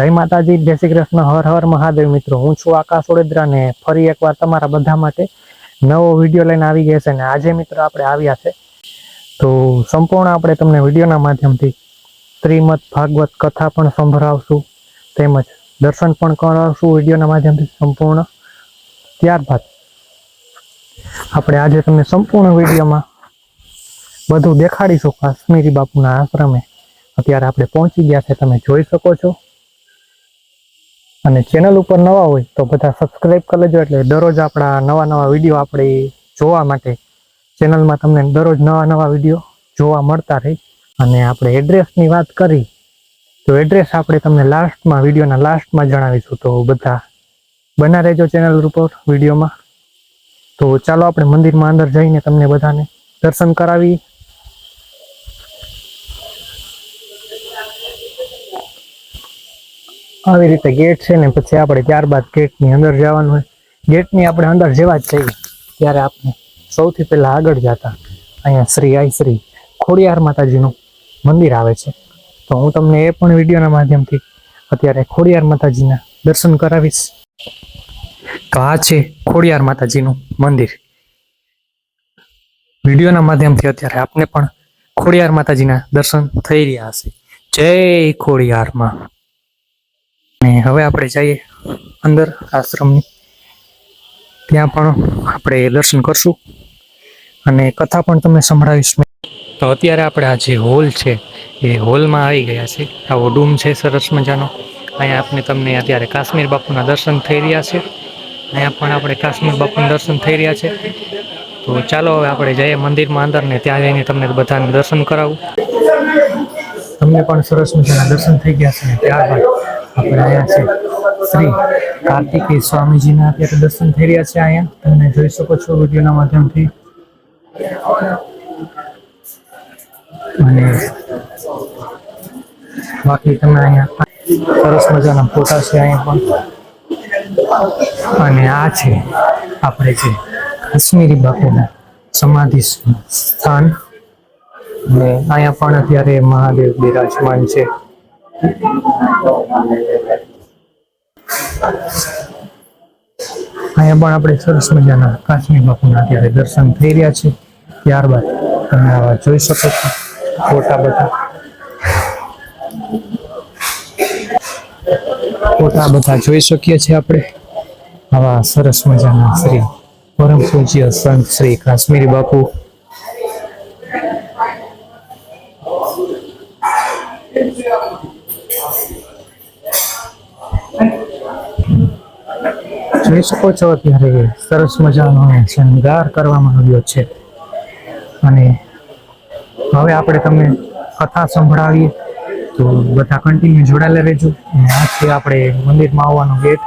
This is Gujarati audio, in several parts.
જય માતાજી, જય શ્રી કૃષ્ણ, હર હર મહાદેવ મિત્રો। હું છું આકાશ ઓડેદરા ને ફરી એકવાર તમારા બધા માટે નવો વિડીયો લઈને આવી ગયા છે। ને આજે મિત્રો આપણે આવ્યા છે તો સંપૂર્ણ આપણે તમને વિડીયોના માધ્યમથી શ્રીમદ ભાગવત કથા પણ સંભળાવશું, તેમજ દર્શન પણ કરાવશું વિડીયોના માધ્યમથી સંપૂર્ણ। ત્યારબાદ આપણે આજે તમને સંપૂર્ણ વિડીયોમાં બધું દેખાડીશું। કાશ્મીરી બાપુના આશ્રમે અત્યારે આપણે પહોંચી ગયા છે, તમે જોઈ શકો છો। અને ચેનલ ઉપર નવા હોય તો બધા સબસ્ક્રાઇબ કરી લેજો, એટલે દરરોજ આપણા નવા વિડીયો આપણે જોવા માટે ચેનલમાં તમને દરરોજ નવા વિડીયો જોવા મળતા રહે। અને આપણે એડ્રેસની વાત કરી તો એડ્રેસ આપણે તમને લાસ્ટમાં વિડીયોના લાસ્ટમાં જણાવીશું, તો બધા બના રહેજો ચેનલ ઉપર વિડીયોમાં। તો ચાલો આપણે મંદિરમાં અંદર જઈને તમને બધાને દર્શન કરાવી। આવી રીતે ગેટ છે ને પછી આપણે ત્યારબાદ ગેટની અંદર જવાનું હોય। ગેટની આપણે અંદર જેવા જ જઈએ ત્યારે આપણે સૌથી પહેલા આગળ જતા અહીંયા શ્રી ખોડિયાર માતાજીનું મંદિર આવે છે, તો હું તમને એ પણ વિડીયોના માધ્યમથી અત્યારે ખોડિયાર માતાજીના દર્શન કરાવીશ। તો આ છે ખોડિયાર માતાજીનું મંદિર। વિડીયોના માધ્યમથી અત્યારે આપને પણ ખોડિયાર માતાજીના દર્શન થઈ રહ્યા હશે। જય ખોડિયારમાં। અને હવે આપણે જઈએ અંદર આશ્રમની, ત્યાં પણ આપણે દર્શન કરશું અને કથા પણ તમને સંભળાવીશ। તો અત્યારે આપણે આ જે હોલ છે એ હોલમાં આવી ગયા છે। આવો ડૂમ છે સરસ મજાનો। અહીંયા તમને અત્યારે કાશ્મીર બાપુના દર્શન થઈ રહ્યા છે। અહીંયા પણ આપણે કાશ્મીર બાપુના દર્શન થઈ રહ્યા છે। તો ચાલો હવે આપણે જઈએ મંદિરમાં અંદર ને ત્યાં જઈને તમને બધાને દર્શન કરાવું। તમને પણ સરસ મજાના દર્શન થઈ ગયા છે। ત્યારબાદ આપણે આવ્યા છે શ્રી કાર્તિકેય સ્વામીજીના અત્યારે દર્શન થઈ રહ્યા છે। અહીંયા તમે જોઈ શકો છો વિડીયોના માધ્યમથી। અને બાકી તમે અહીંયા સરસ મજાના ફોટા છે અહીંયા પણ। અને આ છે આપણે જે કાશ્મીરી બાપુના સમાધિ સ્થાન, અને અહીંયા પણ અત્યારે મહાદેવ બિરાજમાન છે। અહીંયા પણ આપણે સરસ મજાના કાશ્મીર બાપુના અત્યારે દર્શન થઈ રહ્યા છે। ત્યારબાદ તમે આવા જોઈ શકો છો ફોટા બધા જોઈ શકીએ છીએ આપણે। આવા સરસ મજાના શ્રી પરમ પૂજ્ય સંત શ્રી કાશ્મીરી બાપુ। જોઈ શકો છો અત્યારે સરસ મજાનો શણગાર કરવામાં આવ્યો છે। અને હવે આપણે તમને કથા સંભળાવીએ, તો બધા કન્ટિન્યુ જોડાયેલા રહેજો। અને આ છે આપણે મંદિરમાં આવવાનો ગેટ।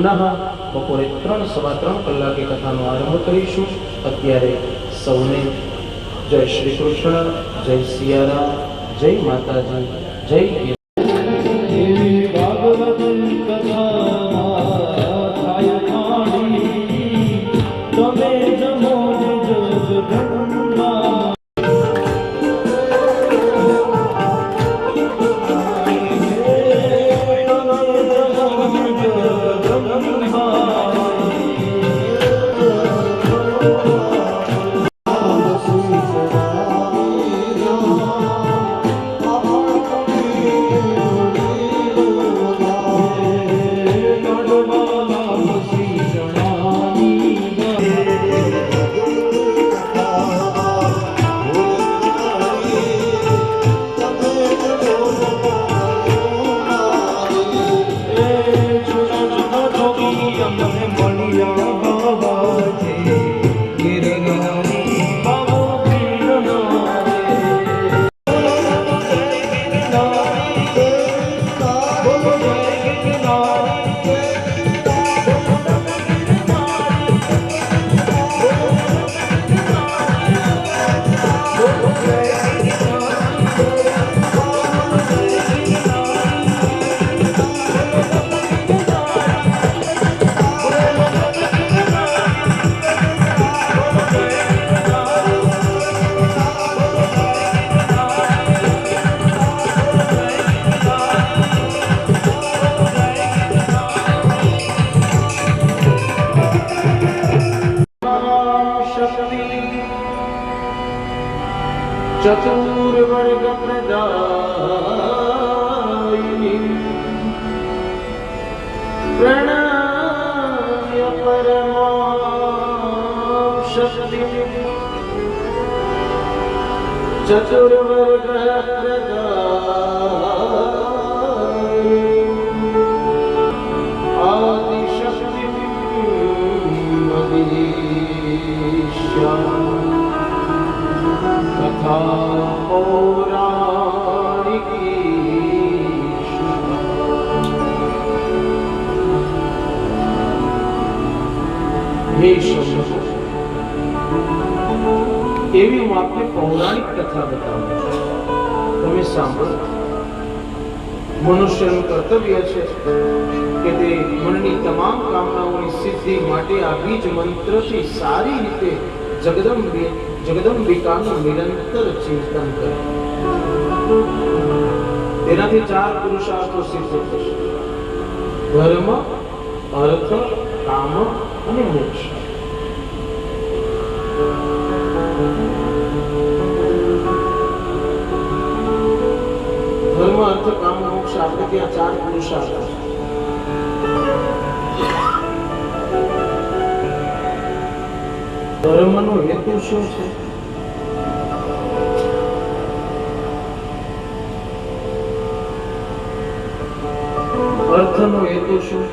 પુનઃ બપોરે 3 સવા 3 કલાકે કથાનો આરંભ કરીશું. અત્યારે સૌને જય શ્રી કૃષ્ણ, જય સિયારામ, જય માતાજી, જય चतुर्वर्ग प्रदायिनी प्रणम्य परमां शक्ति चतुर्वर्ग प्रदायिनी आदिशक्ति महेश्वरी कथा पौराणिकी हे शब्द एवी હું આપને પૌરાણિક કથા બતાવું છું. તમે સાંભળો. મનુષ્યનું કર્તવ્ય છે કે તે મનની તમામ કામનાઓની સિદ્ધિ માટે આ બીજ મંત્રથી સારી રીતે જગદંબિકાનું નિરંતર ચિંતન કરે. તેનાથી 4 પુરુષાર્થો સિદ્ધ થશે: ધર્મ, અર્થ, કામ અને મોક્ષ. ધર્મ, અર્થ, કામ, મોક્ષ, આપણે ત્યાં 4 પુરુષાર્થ છે. ધર્મનો હેતુ શું છે? અર્થનો હેતુ શું?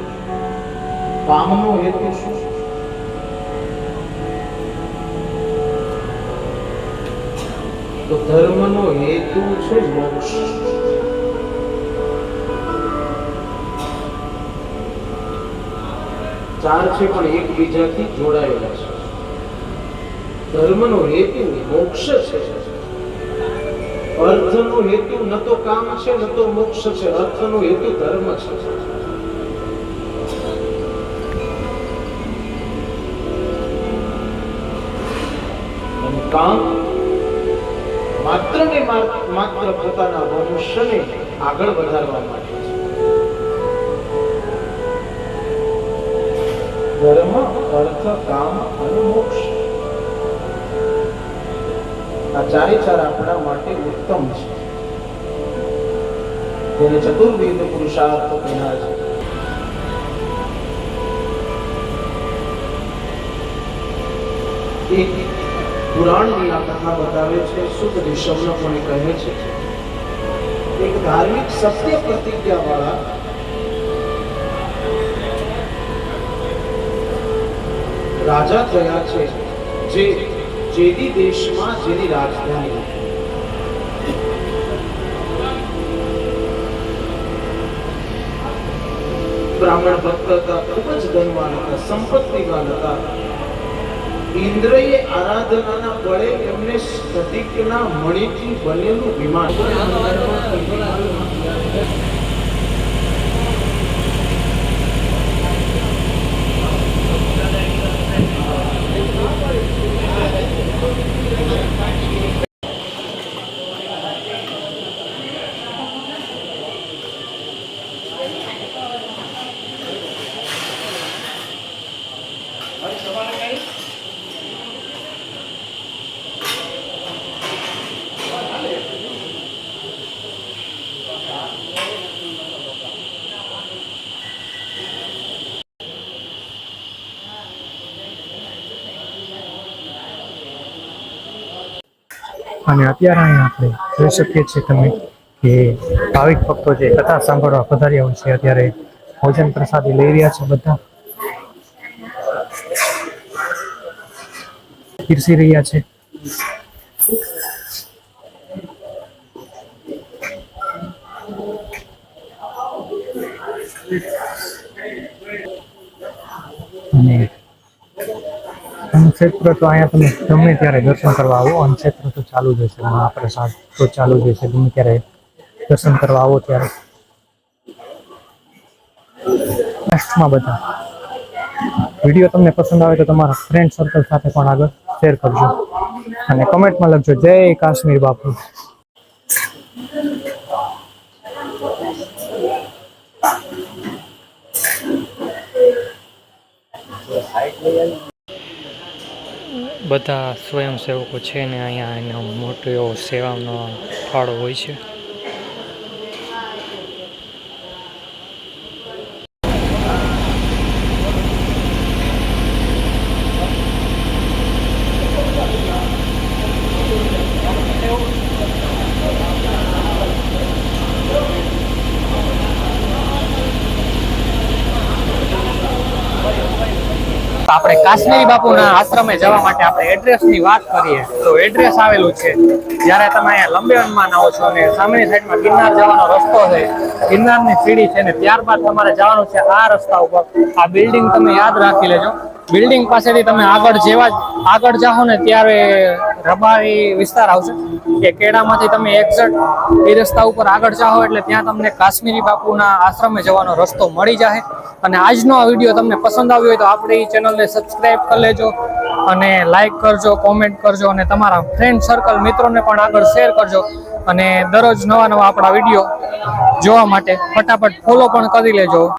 કામનો હેતુ શું? તો ધર્મનો હેતુ છે મોક્ષ. ચાર છે પણ એકબીજાથી જોડાયેલા છે. ધર્મનો હેતુ મોક્ષ છે. અર્થનો હેતુ ન તો કામ છે ન તો મોક્ષ છે. અર્થનો હેતુ ધર્મ છે. અને કામ માત્ર ને માત્ર પોતાના વંશને આગળ વધારવા માટે છે. ધર્મ, અર્થ, કામ અને મોક્ષ આ ચારે ચાર આપણા માટે ઉત્તમ છે. તેને ચતુર્વિધ પુરુષાર્થ કહેવાય છે. એક પુરાણની આ કથા બતાવે છે. સુખ ઋષભનો કોને કહે છે, એક ધાર્મિક સત્ય પ્રતિજ્ઞા વાળા રાજા થયા છે, જે જેદી દેશમાં જેની રાજધાની બ્રાહ્મણ ભક્ત હતા, ખૂબ જ ધનવાન હતા, સંપત્તિવાન હતા. ઇન્દ્રએ આરાધનાના બળે એમને સ્ફટિકના મણિથી બનેલું વિમાન અને અત્યારે અહીંયા આપણે જોઈ શકીએ છીએ તમે કે ભાવિક ભક્તો જે કથા સાંભળવા પધાર્યા હોય છે અત્યારે ભોજન પ્રસાદી લઈ રહ્યા છે, બધા પીરસી રહ્યા છે. અને ક્ષેત્ર તો અહીંયા તમે ગમે ત્યારે દર્શન કરવા આવો, અને ક્ષેત્ર તો ચાલુ જ હશે, મહાપ્રસાદ તો ચાલુ જ હશે, ગમે ત્યારે દર્શન કરવા આવો ત્યારે. લાસ્ટમાં બધા વિડીયો તમને પસંદ આવે તો તમારા ફ્રેન્ડ સર્કલ સાથે પણ આગળ શેર કરજો અને કમેન્ટમાં લખજો જય કાશ્મીર બાપુ. બધા સ્વયંસેવકો છે ને અહીંયા એનો મોટો એવો સેવાનો ફાળો હોય છે. આપણે કાશ્મીરી બાપુના આશ્રમે જવા માટે આપણે એડ્રેસની વાત કરીએ તો એડ્રેસ આવેલું છે, જ્યારે તમે અહીંયા લંબે વનમાં આવો છો અને સામેની સાઈડમાં ગિરનાર જવાનો રસ્તો છે, ગિરનારની સીડી છે ને ત્યારબાદ તમારે જવાનું છે આ રસ્તા ઉપર. આ બિલ્ડિંગ તમે યાદ રાખી લેજો, બિલ્ડિંગ પાસેથી તમે આગળ જાઓ ને ત્યારે રબારી વિસ્તાર આવશે, કે કેડામાંથી તમે એક્ઝેક્ટ એ રસ્તા ઉપર આગળ જાઓ એટલે ત્યાં તમને કાશ્મીરી બાપુના આશ્રમે જવાનો રસ્તો મળી જાય. અને આજનો આ વિડીયો તમને પસંદ આવ્યો હોય તો આપણી ચેનલને સબસ્ક્રાઈબ કરી લેજો અને લાઈક કરજો, કોમેન્ટ કરજો અને તમારા ફ્રેન્ડ સર્કલ મિત્રોને પણ આગળ શેર કરજો. અને દરરોજ નવા આપણા વિડીયો જોવા માટે ફટાફટ ફોલો પણ કરી લેજો.